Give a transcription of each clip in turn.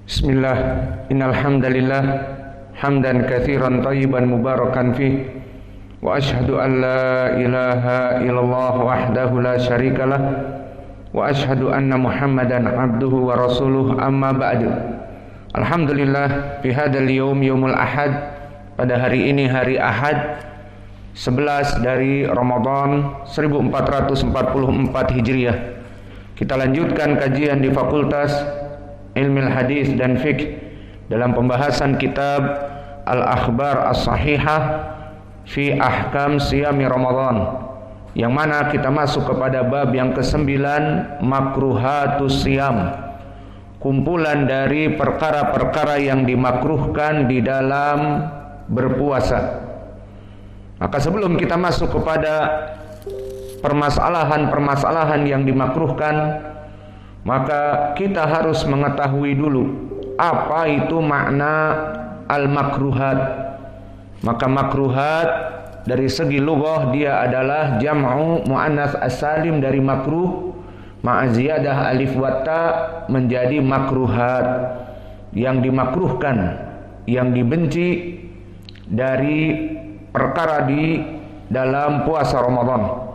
Bismillah, innal hamdalillah hamdan katsiran thayyiban mubarakan fih wa asyhadu an la ilaha illallah wahdahu la syarikalah wa asyhadu anna Muhammadan abduhu wa rasuluh amma ba'du. Alhamdulillah fi hadzal yaumul ahad, pada hari ini hari Ahad 11 dari Ramadan 1444 Hijriah. Kita lanjutkan kajian di Fakultas Ilmu Hadis dan Fiqh dalam pembahasan kitab Al-Akhbar As-Sahihah fi Ahkam Siyami Ramadan, yang mana kita masuk kepada bab yang ke-9, Makruhatus Siyam, kumpulan dari perkara-perkara yang dimakruhkan di dalam berpuasa. Maka sebelum kita masuk kepada permasalahan-permasalahan yang dimakruhkan, maka kita harus mengetahui dulu apa itu makna al-makruhat. Maka makruhat dari segi lughah dia adalah jam'u muannats as-salim dari makruh ma'ziyadah alif wa ta menjadi makruhat, yang dimakruhkan, yang dibenci dari perkara di dalam puasa Ramadan.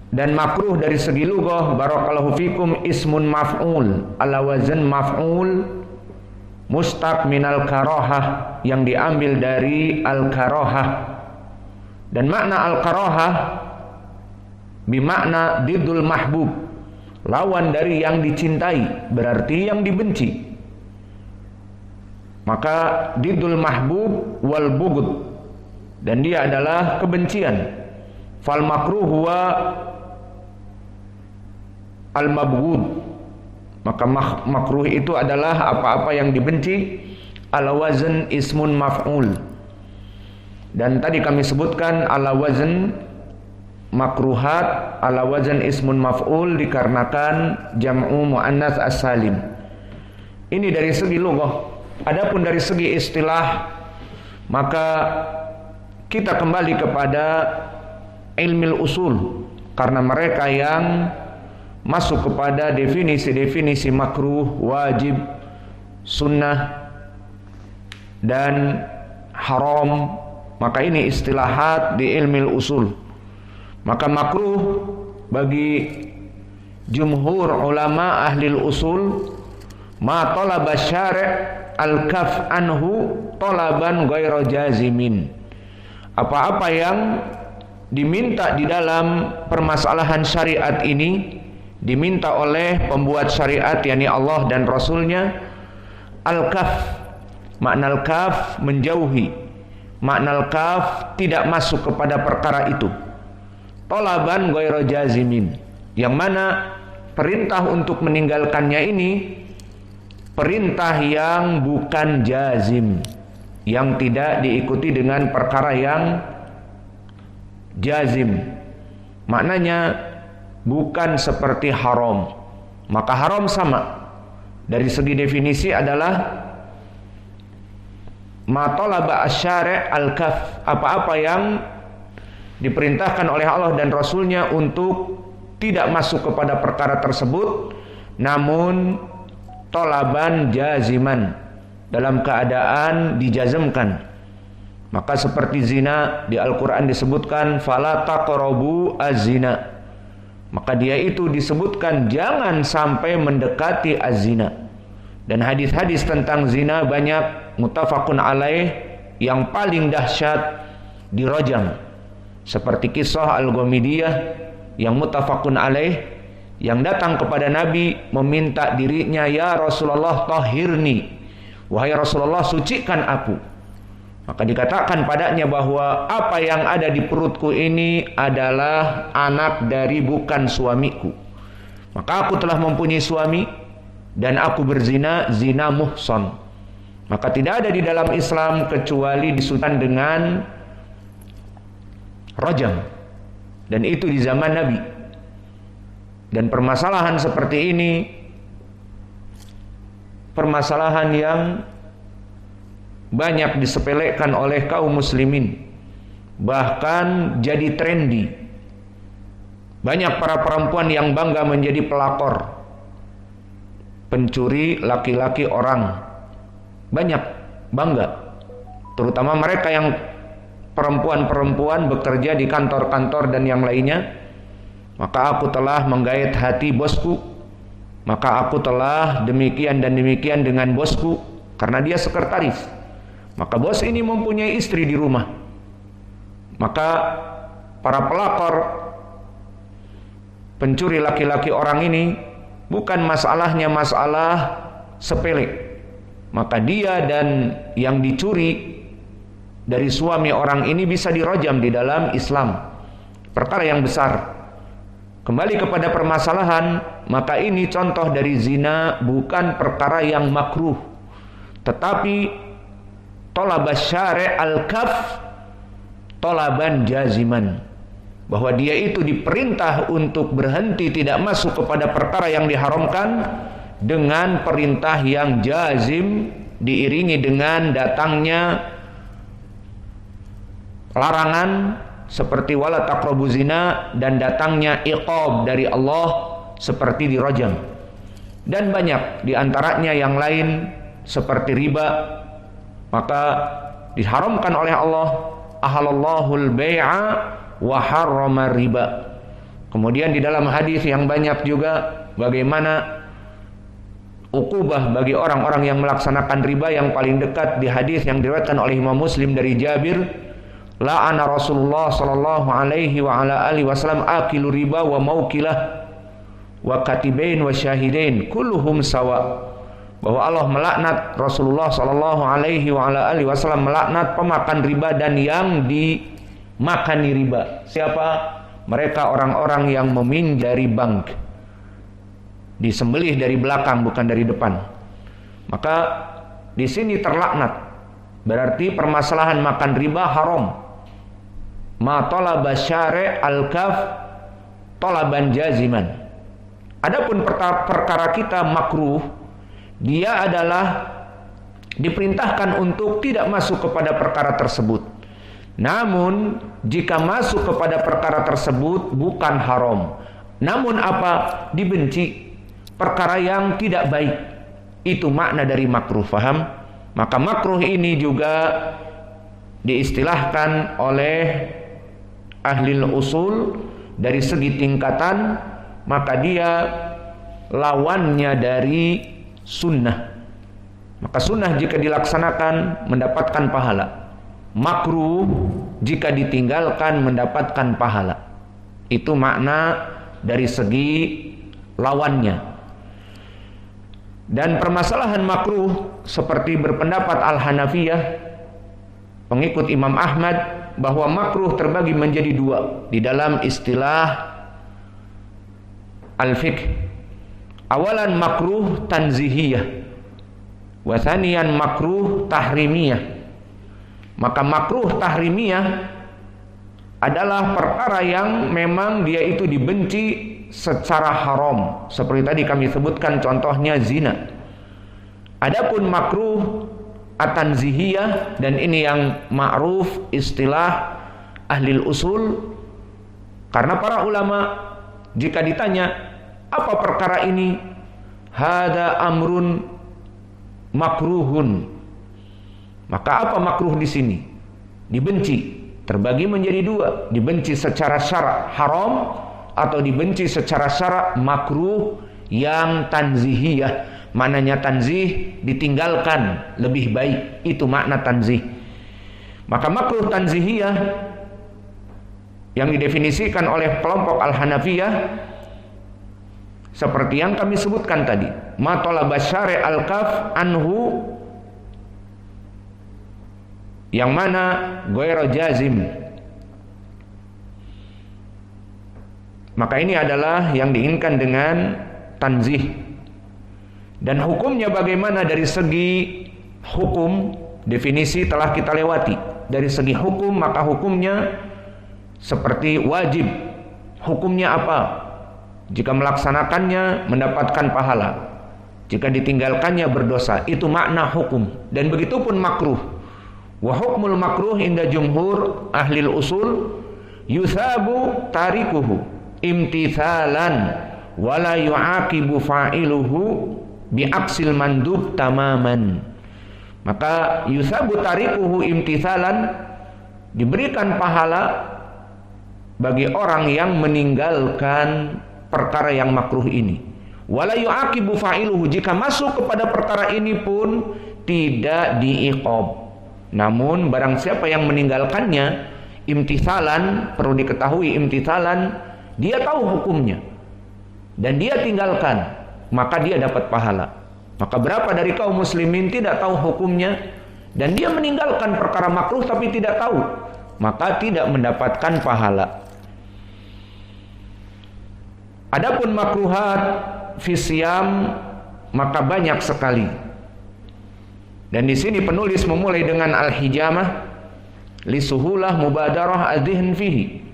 Dan makruh dari segi lughah, barakallahu fikum, ismun maf'ul ala wazn maf'ul mustaq minal karahah, yang diambil dari al-karahah. Dan makna al-karahah bimakna didul mahbub, lawan dari yang dicintai, berarti yang dibenci. Maka didul mahbub wal bughd, dan dia adalah kebencian. Fal makruh huwa al-mabghud, maka makruh itu adalah apa-apa yang dibenci, ala wazn ismun maf'ul. Dan tadi kami sebutkan ala wazn makruhat, ala wazn ismun maf'ul dikarenakan jam'u muannats as-salim. Ini dari segi lughah. Adapun dari segi istilah, maka kita kembali kepada ilmu usul, karena mereka yang masuk kepada definisi-definisi makruh, wajib, sunnah, dan haram. Maka ini istilahat di ilmu usul. Maka makruh bagi jumhur ulama ahli usul, ma talaba syari' al-kaf anhu talaban ghairu jazimin, apa-apa yang diminta di dalam permasalahan syariat ini, diminta oleh pembuat syariat yakni Allah dan Rasulnya, al-kaf, makna al-kaf menjauhi, makna al-kaf tidak masuk kepada perkara itu, talaban ghairu jazimin, yang mana perintah untuk meninggalkannya ini perintah yang bukan jazim, yang tidak diikuti dengan perkara yang jazim. Maknanya bukan seperti haram. Maka haram sama dari segi definisi adalah ma talaba asy-syari' al-kaf, apa-apa yang diperintahkan oleh Allah dan Rasulnya untuk tidak masuk kepada perkara tersebut, namun talaban jaziman, dalam keadaan dijazmkan. Maka seperti zina, di Al-Quran disebutkan fala taqrabu az-zina, maka dia itu disebutkan jangan sampai mendekati az-zina. Dan hadis-hadis tentang zina banyak, muttafaqun alaih, yang paling dahsyat dirajam, seperti kisah Al-Ghamidiyah yang muttafaqun alaih, yang datang kepada Nabi meminta dirinya, ya Rasulullah tahhirni, wahai Rasulullah sucikan aku. Maka dikatakan padanya bahwa apa yang ada di perutku ini adalah anak dari bukan suamiku. Maka aku telah mempunyai suami dan aku berzina, zina muhsan. Maka tidak ada di dalam Islam kecuali disucikan dengan rajam. Dan itu di zaman Nabi. Dan permasalahan seperti ini permasalahan yang banyak disepelekan oleh kaum muslimin, bahkan jadi trendy. Banyak para perempuan yang bangga menjadi pelakor, pencuri laki-laki orang. Banyak bangga, terutama mereka yang perempuan-perempuan bekerja di kantor-kantor dan yang lainnya. Maka aku telah menggait hati bosku, maka aku telah demikian dan demikian dengan bosku, karena dia sekretaris. Maka bos ini mempunyai istri di rumah. Maka para pelakor pencuri laki-laki orang ini bukan masalahnya masalah sepele. Maka dia dan yang dicuri dari suami orang ini bisa dirajam di dalam Islam. Perkara yang besar. Kembali kepada permasalahan, maka ini contoh dari zina, bukan perkara yang makruh, tetapi tolabas syari' al-kaf tolaban jaziman, bahwa dia itu diperintah untuk berhenti, tidak masuk kepada perkara yang diharamkan dengan perintah yang jazim, diiringi dengan datangnya larangan seperti wala taqrabu zina, dan datangnya iqab dari Allah seperti dirajam. Dan banyak diantaranya yang lain seperti riba, maka diharamkan oleh Allah, ahalallahul bai'a wa harrama riba. Kemudian di dalam hadis yang banyak juga bagaimana ukubah bagi orang-orang yang melaksanakan riba. Yang paling dekat di hadis yang diriwayatkan oleh Imam Muslim dari Jabir, la'ana Rasulullah sallallahu alaihi wa ala alihi wasallam akilu riba wa maukilah wa katibain wa syahidain kulluhum sawa. Bahwa Allah melaknat, Rasulullah sallallahu alaihi wa ala alihi wasallam melaknat pemakan riba dan yang dimakani riba. Siapa? Mereka orang-orang yang meminjari bank, disembelih dari belakang bukan dari depan. Maka di sini terlaknat. Berarti permasalahan makan riba haram. Ma talaba syari' al-kaf talaban jaziman. Adapun perkara kita makruh, dia adalah diperintahkan untuk tidak masuk kepada perkara tersebut. Namun jika masuk kepada perkara tersebut bukan haram. Namun apa? Dibenci. Perkara yang tidak baik, itu makna dari makruh, faham? Maka makruh ini juga diistilahkan oleh ahli usul dari segi tingkatan, maka dia lawannya dari sunnah. Maka sunnah jika dilaksanakan mendapatkan pahala, makruh jika ditinggalkan mendapatkan pahala. Itu makna dari segi lawannya. Dan permasalahan makruh seperti berpendapat Al-Hanafiyah, pengikut Imam Ahmad, bahwa makruh terbagi menjadi dua di dalam istilah al-fiqh. Awalan makruh tanzihiyah, wa tsaniyan makruh tahrimiyah. Maka makruh tahrimiyah adalah perkara yang memang dia itu dibenci secara haram, seperti tadi kami sebutkan contohnya zina. Adapun makruh at-tanzihiyah, dan ini yang ma'ruf istilah ahli usul, karena para ulama jika ditanya apa perkara ini, hada amrun makruhun, maka apa makruh di sini? Dibenci. Terbagi menjadi dua, dibenci secara syara' haram atau dibenci secara syara' makruh yang tanzihiyah. Maknanya tanzih, ditinggalkan lebih baik, itu makna tanzih. Maka makruh tanzihiyah yang didefinisikan oleh kelompok Al-Hanafiyah seperti yang kami sebutkan tadi, ma talaba syari' al-kaf anhu, yang mana ghairu jazim. Maka ini adalah yang diinginkan dengan tanzih. Dan hukumnya bagaimana dari segi hukum, definisi telah kita lewati. Dari segi hukum, maka hukumnya seperti wajib. Hukumnya apa? Jika melaksanakannya mendapatkan pahala, jika ditinggalkannya berdosa. Itu makna hukum. Dan begitu pun makruh. Wa hukmul makruh inda jumhur ahli usul yusabu tarikuhu imtithalan wala yu'aqibu fa'iluhu bi'aksil mandub tamaman. Maka yusabu tarikuhu imtithalan, diberikan pahala bagi orang yang meninggalkan perkara yang makruh ini. Wala yu'aqibu fa'iluhu, jika masuk kepada perkara ini pun tidak diiqab. Namun barang siapa yang meninggalkannya imtithalan, perlu diketahui imtithalan, dia tahu hukumnya dan dia tinggalkan, maka dia dapat pahala. Maka berapa dari kaum muslimin tidak tahu hukumnya dan dia meninggalkan perkara makruh tapi tidak tahu, maka tidak mendapatkan pahala. Adapun makruhat fi siyam maka banyak sekali. Dan di sini penulis memulai dengan al-hijamah li suhulah mubadarah adh-dhihn fihi,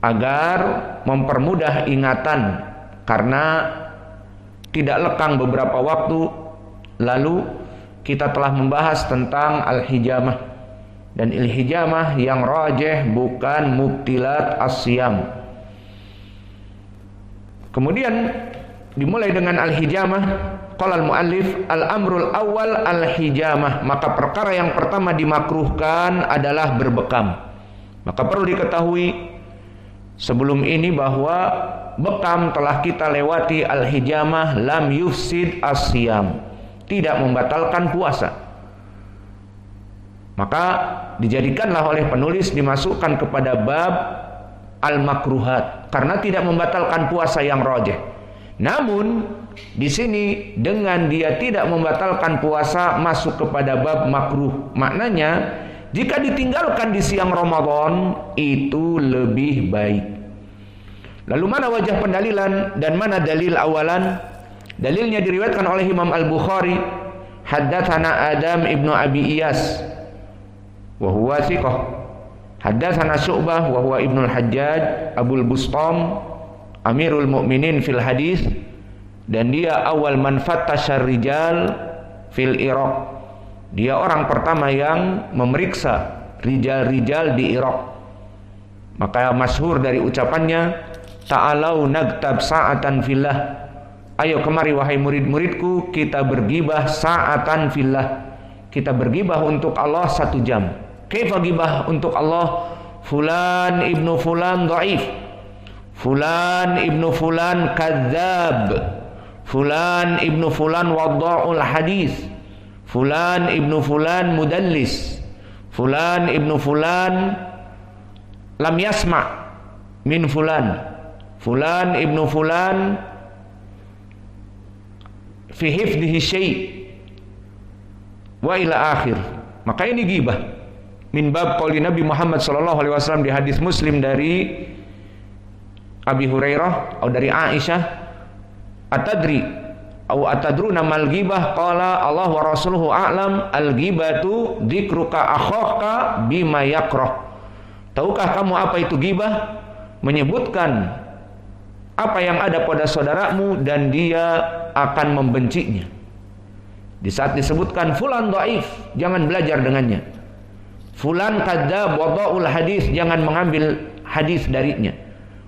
agar mempermudah ingatan karena tidak lekang beberapa waktu lalu kita telah membahas tentang al-hijamah, dan al-hijamah yang rajih bukan mubtilat as-siyam. Kemudian dimulai dengan al-hijamah. Qala al-muallif al-amrul awal al-hijamah, maka perkara yang pertama dimakruhkan adalah berbekam. Maka perlu diketahui sebelum ini bahwa bekam telah kita lewati. Al-hijamah lam yufsid as-siyam, tidak membatalkan puasa. Maka dijadikanlah oleh penulis dimasukkan kepada bab al-makruhat karena tidak membatalkan puasa yang rajih. Namun di sini dengan dia tidak membatalkan puasa masuk kepada bab makruh. Maknanya jika ditinggalkan di siang Ramadan itu lebih baik. Lalu mana wajah pendalilan dan mana dalil awalan? Dalilnya diriwayatkan oleh Imam Al-Bukhari, haddatsana Adam ibnu Abi Iyas wa huwa thiqah, haddatsana Syu'bah wa huwa ibnu al-Hajjaj Abul Bustam Amirul Mukminin fil hadis, dan dia awal man fattasyar rijal fil Iraq. Dia orang pertama yang memeriksa rijal-rijal di Irak. Maka masyhur dari ucapannya, ta'alau nagtab sa'atan fillah. Ayo kemari wahai murid-muridku, kita bergibah sa'atan fillah. Kita bergibah untuk Allah 1 jam. Kaifa gibah untuk Allah? Fulan ibnu fulan dhaif, Fulan ibnu fulan kadzab, Fulan ibnu fulan wadda'ul hadis, Fulan ibnu fulan mudallis, Fulan ibnu fulan lam yasma' min fulan, Fulan ibnu fulan fi hifdhihi syai' wa ila akhir. Maka ini ghibah min bab qauli Nabi Muhammad sallallahu alaihi wasallam di hadis Muslim dari Abi Hurairah atau dari Aisyah, atadri atau atadruna mal ghibah? Qala Allah wa rasuluhu a'lam, al ghibatu dzikruka akhaka bima yakrah. Tahukah kamu apa itu ghibah? Menyebutkan apa yang ada pada saudaramu dan dia akan membencinya. Di saat disebutkan fulan dhaif, jangan belajar dengannya. Fulan kadzab wada'ul hadis, jangan mengambil hadis darinya.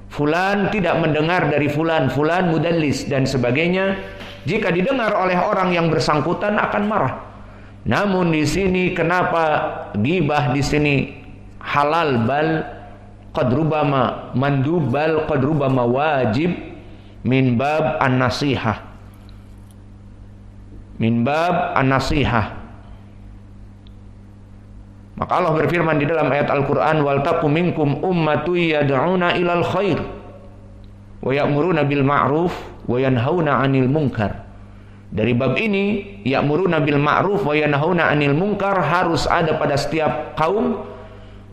Fulan tidak mendengar dari fulan, fulan mudallis dan sebagainya. Jika didengar oleh orang yang bersangkutan akan marah. Namun di sini kenapa ghibah di sini halal, bal qad rubama mandub, bal qad rubama wajib min bab an-nasihah. Min bab an-nasihah. Maka Allah berfirman di dalam ayat Al-Quran, wal takum minkum ummatu yad'una ilal khair wa ya'muruna bil ma'ruf wa yanhauna 'anil munkar. Dari bab ini, ya'muruna bil ma'ruf wa yanhauna 'anil munkar harus ada pada setiap kaum.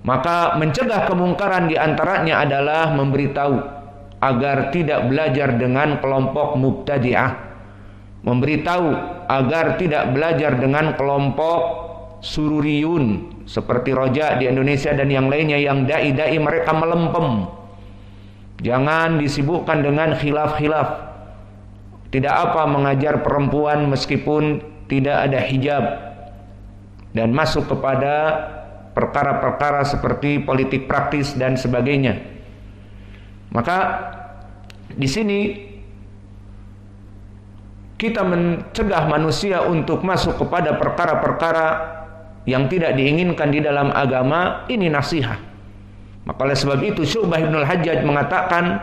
Maka mencegah kemungkaran di antaranya adalah memberitahu agar tidak belajar dengan kelompok mubtadi'ah, memberitahu agar tidak belajar dengan kelompok sururiyun seperti Roja di Indonesia dan yang lainnya yang dai-dai mereka melempem. Jangan disibukkan dengan khilaf-khilaf. Tidak apa mengajar perempuan meskipun tidak ada hijab dan masuk kepada perkara-perkara seperti politik praktis dan sebagainya. Maka di sini kita mencegah manusia untuk masuk kepada perkara-perkara yang tidak diinginkan di dalam agama, ini nasihat. Maka oleh sebab itu Syu'bah ibn al-Hajjaj mengatakan,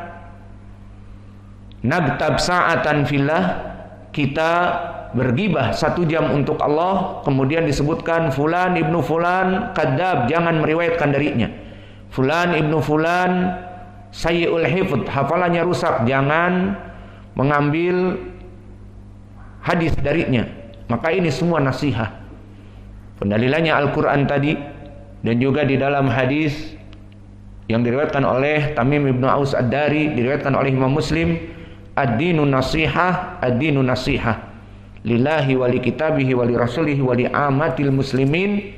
nagtab sa'atan fillah, kita bergibah 1 jam untuk Allah, kemudian disebutkan fulan ibnu fulan kadzab, jangan meriwayatkan darinya. Fulan ibnu fulan sayyi'ul hifdz, hafalannya rusak, jangan mengambil hadis darinya. Maka ini semua nasihat. Pendalilannya Al-Quran tadi, dan juga di dalam hadis yang diriwayatkan oleh Tamim ibnu Aus Ad-Dari, diriwayatkan oleh Imam Muslim, ad-dinu nasihah, ad-dinu nasihah lillahi wa li kitabihi wa li rasulihi wa li amatil muslimin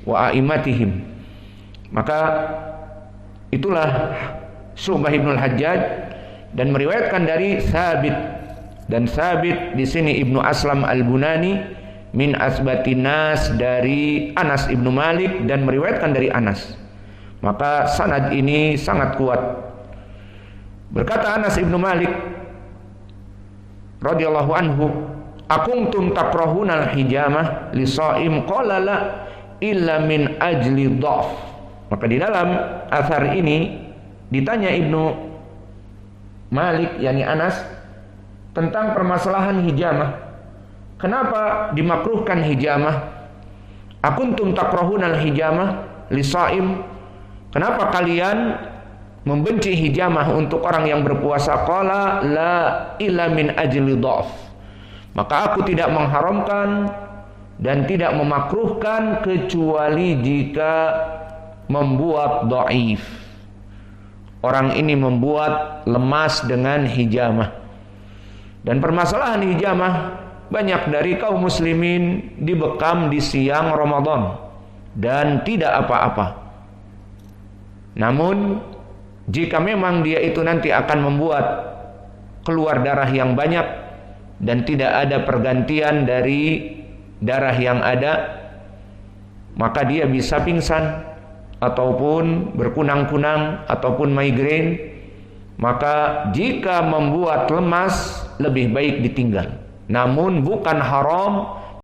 wa aimatihim. Maka itulah Syu'bah ibn al-Hajjaj, dan meriwayatkan dari Thabit, dan Thabit di sini Ibnu Aslam Al-Bunani min asbatin nas, dari Anas ibnu Malik, dan meriwayatkan dari Anas. Maka sanad ini sangat kuat. Berkata Anas ibnu Malik radhiyallahu anhu, akuntum takrahuna al-hijamah li shaim? Qala la illa min ajli dhaf. Maka di dalam athar ini ditanya Ibnu Malik, yakni Anas, tentang permasalahan hijamah. Kenapa dimakruhkan hijamah? Akuntum takrahuna al-hijamah li shaim? Kenapa kalian membenci hijamah untuk orang yang berpuasa? Qala la illa min ajli dhaf. Maka aku tidak mengharamkan dan tidak memakruhkan kecuali jika membuat dhaif. Orang ini membuat lemas dengan hijamah. Dan permasalahan hijamah, banyak dari kaum muslimin dibekam di siang Ramadan dan tidak apa-apa. Namun jika memang dia itu nanti akan membuat keluar darah yang banyak dan tidak ada pergantian dari darah yang ada, maka dia bisa pingsan ataupun berkunang-kunang ataupun migrain. Maka jika membuat lemas, lebih baik ditinggal. Namun bukan haram